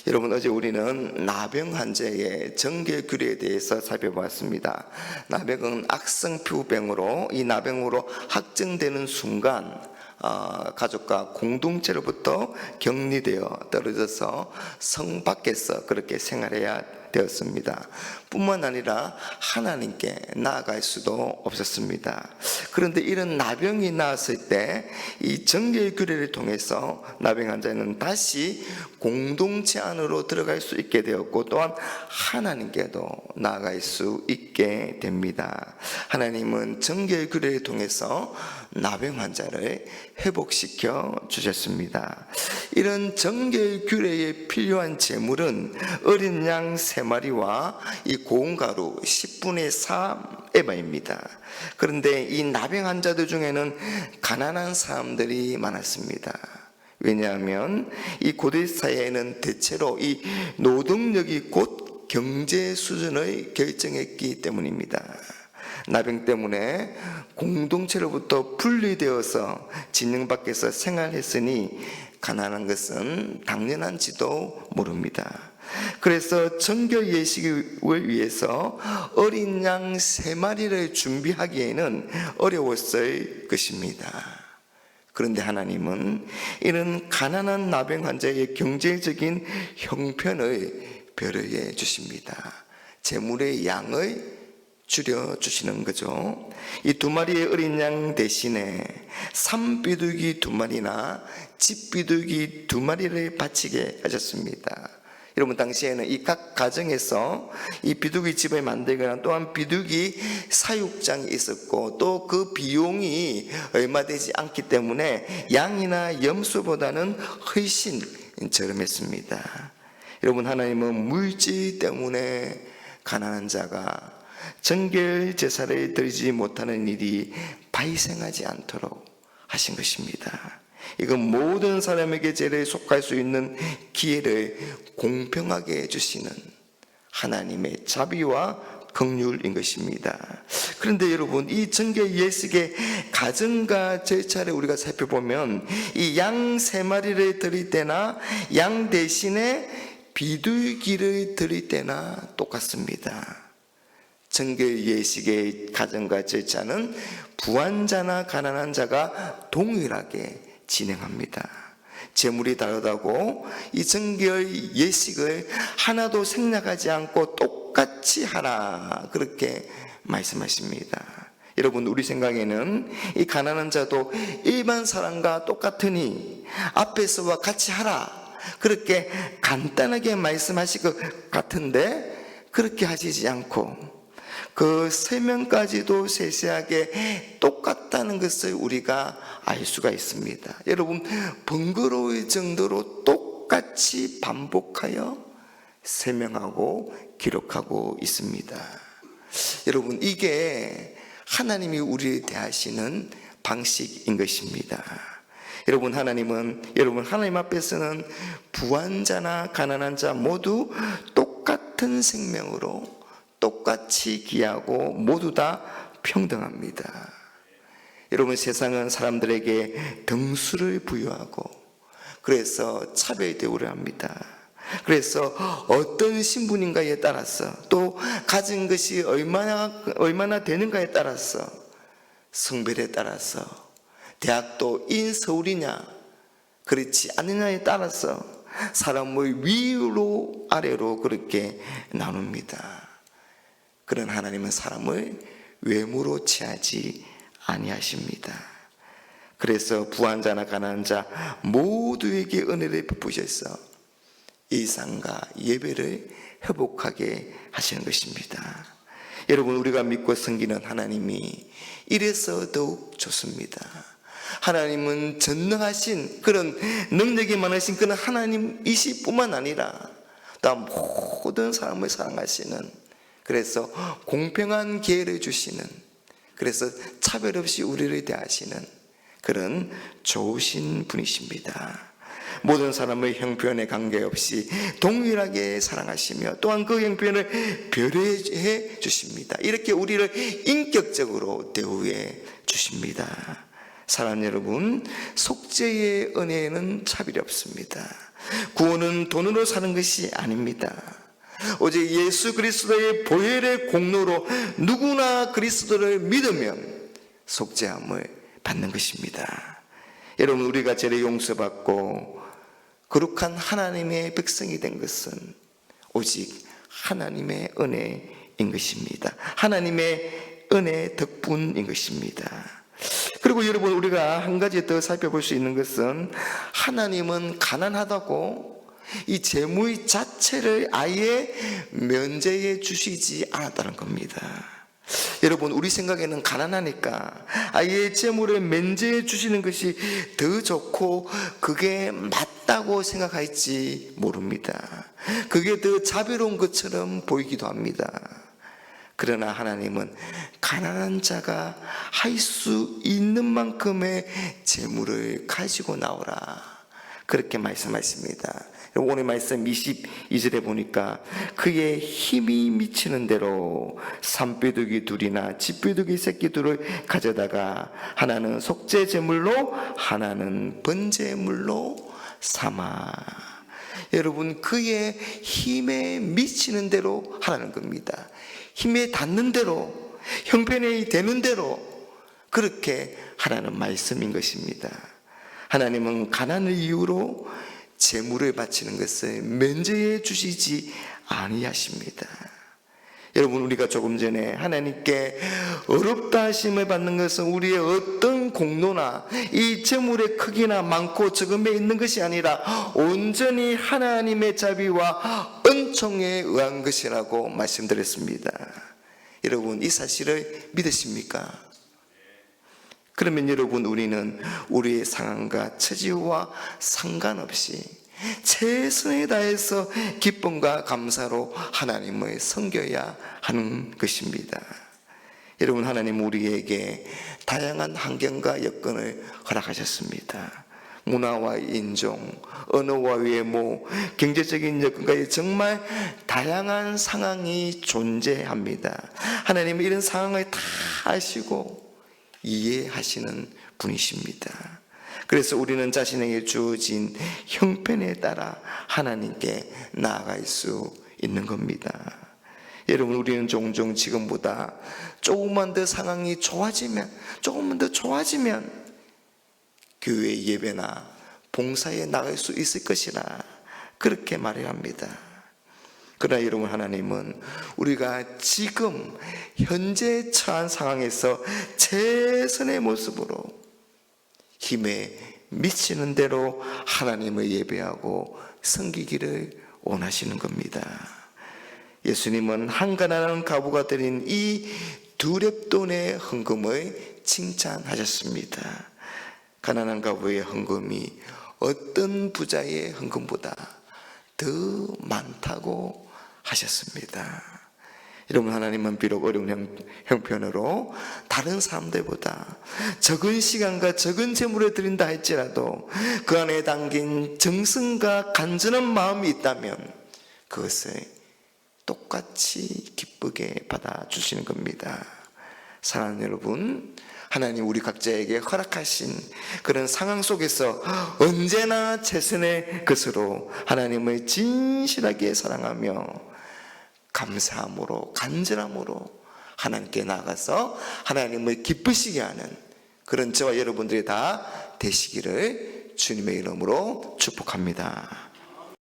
여러분, 어제 우리는 나병 환자의 정결 규례에 대해서 살펴보았습니다. 나병은 악성피부병으로, 이 나병으로 확정되는 순간 가족과 공동체로부터 격리되어 떨어져서 성 밖에서 그렇게 생활해야 되었습니다. 뿐만 아니라 하나님께 나아갈 수도 없었습니다. 그런데 이런 나병이 나왔을 때 이 정결 규례를 통해서 나병 환자는 다시 공동체 안으로 들어갈 수 있게 되었고, 또한 하나님께도 나아갈 수 있게 됩니다. 하나님은 정결 규례를 통해서 나병 환자를 회복시켜 주셨습니다. 이런 정결 규례에 필요한 제물은 어린 양 3마리와 이 고운 가루 10분의 3 에바입니다. 그런데 이 나병 환자들 중에는 가난한 사람들이 많았습니다. 왜냐하면 이 고대 사회에는 대체로 이 노동력이 곧 경제 수준을 결정했기 때문입니다. 나병 때문에 공동체로부터 분리되어서 진영 밖에서 생활했으니 가난한 것은 당연한지도 모릅니다. 그래서 정결 예식을 위해서 어린 양 3마리를 준비하기에는 어려웠을 것입니다. 그런데 하나님은 이런 가난한 나병 환자의 경제적인 형편을 배려해 주십니다. 제물의 양을 줄여주시는 거죠. 이 2마리의 어린 양 대신에 산비둘기 2마리나 집비둘기 2마리를 바치게 하셨습니다. 여러분, 당시에는 이 각 가정에서 이 비둘기 집을 만들거나 또한 비둘기 사육장이 있었고, 또 그 비용이 얼마 되지 않기 때문에 양이나 염소보다는 훨씬 저렴했습니다. 여러분, 하나님은 물질 때문에 가난한 자가 정결 제사를 드리지 못하는 일이 발생하지 않도록 하신 것입니다. 이건 모든 사람에게 죄를 속할 수 있는 기회를 공평하게 해주시는 하나님의 자비와 긍휼인 것입니다. 그런데 여러분, 이 정결 예식의 과정과 절차를 우리가 살펴보면 이 양 3마리를 드릴 때나 양 대신에 비둘기를 드릴 때나 똑같습니다. 정결 예식의 과정과 절차는 부한자나 가난한 자가 동일하게 진행합니다. 제물이 다르다고 이 정결 예식을 하나도 생략하지 않고 똑같이 하라, 그렇게 말씀하십니다. 여러분, 우리 생각에는 이 가난한 자도 일반 사람과 똑같으니 앞에서와 같이 하라, 그렇게 간단하게 말씀하실 것 같은데 그렇게 하시지 않고 그 설명까지도 세세하게 똑같다는 것을 우리가 알 수가 있습니다. 여러분, 번거로울 정도로 똑같이 반복하여 설명하고 기록하고 있습니다. 여러분, 이게 하나님이 우리를 대하시는 방식인 것입니다. 여러분, 하나님 앞에서는 부한자나 가난한 자 모두 똑같은 생명으로 똑같이 귀하고 모두 다 평등합니다. 여러분, 세상은 사람들에게 등수를 부여하고 그래서 차별 대우를 합니다. 그래서 어떤 신분인가에 따라서, 또 가진 것이 얼마나 되는가에 따라서, 성별에 따라서, 대학도 인서울이냐 그렇지 않느냐에 따라서 사람을 위로 아래로 그렇게 나눕니다. 그런 하나님은 사람을 외모로 취하지 아니하십니다. 그래서 부한자나 가난한 자 모두에게 은혜를 베푸셔서 일상과 예배를 회복하게 하시는 것입니다. 여러분, 우리가 믿고 섬기는 하나님이 이래서 더욱 좋습니다. 하나님은 전능하신, 그런 능력이 많으신 그런 하나님이실 뿐만 아니라 또 모든 사람을 사랑하시는, 그래서 공평한 기회를 주시는, 그래서 차별 없이 우리를 대하시는 그런 좋으신 분이십니다. 모든 사람의 형편에 관계없이 동일하게 사랑하시며 또한 그 형편을 배려해 주십니다. 이렇게 우리를 인격적으로 대우해 주십니다. 사랑하는 여러분, 속죄의 은혜에는 차별이 없습니다. 구원은 돈으로 사는 것이 아닙니다. 오직 예수 그리스도의 보혈의 공로로 누구나 그리스도를 믿으면 속죄함을 받는 것입니다. 여러분, 우리가 죄를 용서받고 거룩한 하나님의 백성이 된 것은 오직 하나님의 은혜인 것입니다. 하나님의 은혜 덕분인 것입니다. 그리고 여러분, 우리가 한 가지 더 살펴볼 수 있는 것은 하나님은 가난하다고 이 재물 자체를 아예 면제해 주시지 않았다는 겁니다. 여러분, 우리 생각에는 가난하니까 아예 재물을 면제해 주시는 것이 더 좋고 그게 맞다고 생각할지 모릅니다. 그게 더 자비로운 것처럼 보이기도 합니다. 그러나 하나님은 가난한 자가 할 수 있는 만큼의 재물을 가지고 나오라, 그렇게 말씀하십니다. 오늘 말씀 22절에 보니까 그의 힘이 미치는 대로 산비둘기 둘이나 집비둘기 새끼 둘을 가져다가 하나는 속죄 제물로 하나는 번제물로 삼아. 여러분, 그의 힘에 미치는 대로 하라는 겁니다. 힘에 닿는 대로, 형편이 되는 대로 그렇게 하라는 말씀인 것입니다. 하나님은 가난을 이유로 재물을 바치는 것을 면제해 주시지 아니하십니다. 여러분, 우리가 조금 전에 하나님께 어렵다 하심을 받는 것은 우리의 어떤 공로나 이 재물의 크기나 많고 적음에 있는 것이 아니라 온전히 하나님의 자비와 은총에 의한 것이라고 말씀드렸습니다. 여러분, 이 사실을 믿으십니까? 그러면 여러분, 우리는 우리의 상황과 처지와 상관없이 최선을 다해서 기쁨과 감사로 하나님을 섬겨야 하는 것입니다. 여러분, 하나님 우리에게 다양한 환경과 여건을 허락하셨습니다. 문화와 인종, 언어와 외모, 경제적인 여건까지 정말 다양한 상황이 존재합니다. 하나님은 이런 상황을 다 아시고 이해하시는 분이십니다. 그래서 우리는 자신에게 주어진 형편에 따라 하나님께 나아갈 수 있는 겁니다. 여러분, 우리는 종종 지금보다 조금만 더 상황이 좋아지면, 조금만 더 좋아지면 교회 예배나 봉사에 나갈 수 있을 것이라 그렇게 말해야 합니다. 그러나 여러분, 하나님은 우리가 지금 현재 처한 상황에서 최선의 모습으로 힘에 미치는 대로 하나님을 예배하고 섬기기를 원하시는 겁니다. 예수님은 한가난한 과부가 드린 이 두 렙돈의 헌금을 칭찬하셨습니다. 가난한 과부의 헌금이 어떤 부자의 헌금보다 더 많다고 하셨습니다. 여러분, 하나님은 비록 어려운 형편으로 다른 사람들보다 적은 시간과 적은 재물을 드린다 할지라도 그 안에 담긴 정성과 간절한 마음이 있다면 그것을 똑같이 기쁘게 받아주시는 겁니다. 사랑하는 여러분, 하나님 우리 각자에게 허락하신 그런 상황 속에서 언제나 최선의 것으로 하나님을 진실하게 사랑하며 감사함으로, 간절함으로 하나님께 나아가서 하나님을 기쁘시게 하는 그런 저와 여러분들이 다 되시기를 주님의 이름으로 축복합니다.